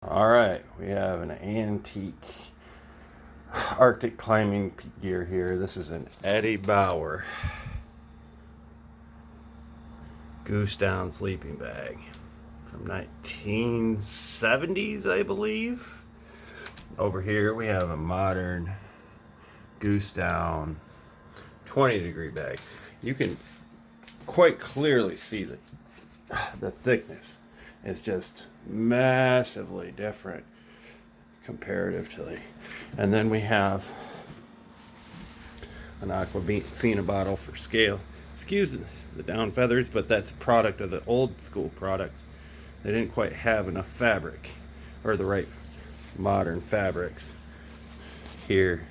All right, we have an antique Arctic climbing gear here. This is an Eddie Bauer goose down sleeping bag from 1970s, I believe. Over here we have a modern goose down 20-degree bag. You can quite clearly see the thickness. It's just massively different comparatively. And then we have an Aquafina bottle for scale. Excuse the down feathers, but that's a product of the old school products. They didn't quite have enough fabric, or the right modern fabrics. Here,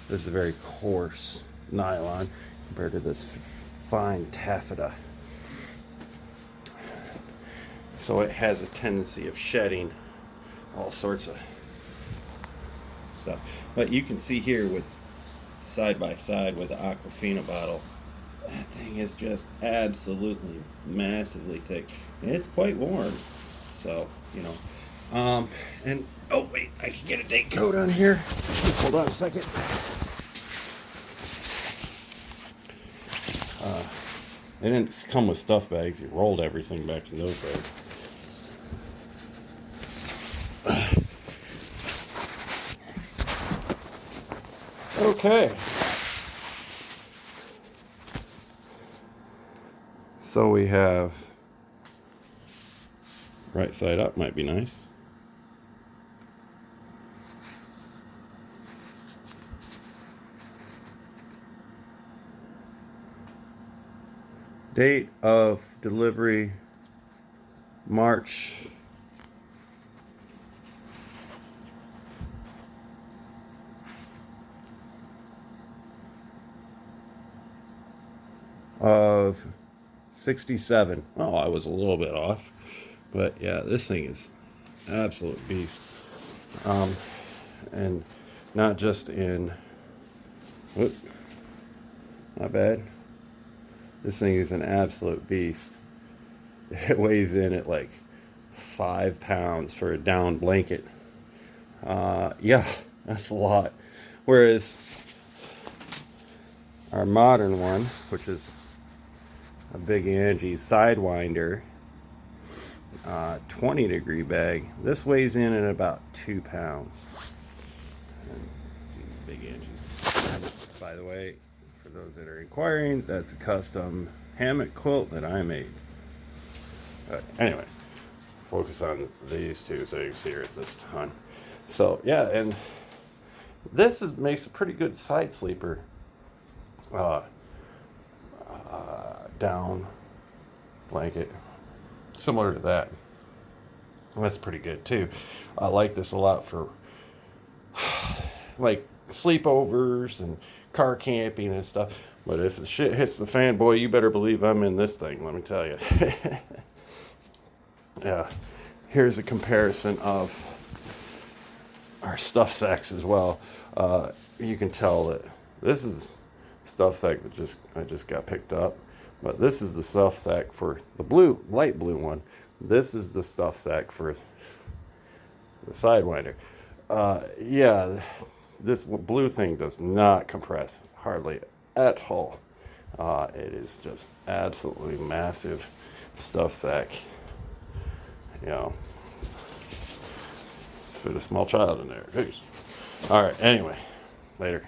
this is a very coarse nylon compared to this fine taffeta. So it has a tendency of shedding all sorts of stuff. But you can see here with side by side with the Aquafina bottle, that thing is just absolutely massively thick. And it's quite warm. So, you know. And oh wait, I can get a date code on here. Hold on a second. They didn't come with stuff bags. You rolled everything back in those days. Okay. So we have right side up, might be nice. Date of delivery March of 67. Oh, I was a little bit off, but yeah, this thing is absolute beast. And not just in, whoop, not bad. This thing is an absolute beast. It weighs in at like 5 pounds for a down blanket. Yeah, that's a lot. Whereas our modern one, which is a Big Angie's Sidewinder 20-degree bag, this weighs in at about 2 pounds. And see, Big Angie's. By the way, for those that are inquiring, that's a custom hammock quilt that I made. But anyway, focus on these two so you can see this ton. So yeah, and this makes a pretty good side sleeper. Down blanket, similar to that. That's pretty good too. I like this a lot for like sleepovers and car camping and stuff. But if the shit hits the fan, boy, you better believe I'm in this thing, let me tell you. Yeah, here's a comparison of our stuff sacks as well. You can tell that this is stuff sack that I just got picked up, but this is the stuff sack for the light blue one. This is the stuff sack for the Sidewinder. Yeah, this blue thing does not compress hardly at all. It is just absolutely massive stuff sack. You know, let's fit a small child in there. Jeez. All right. Anyway, later.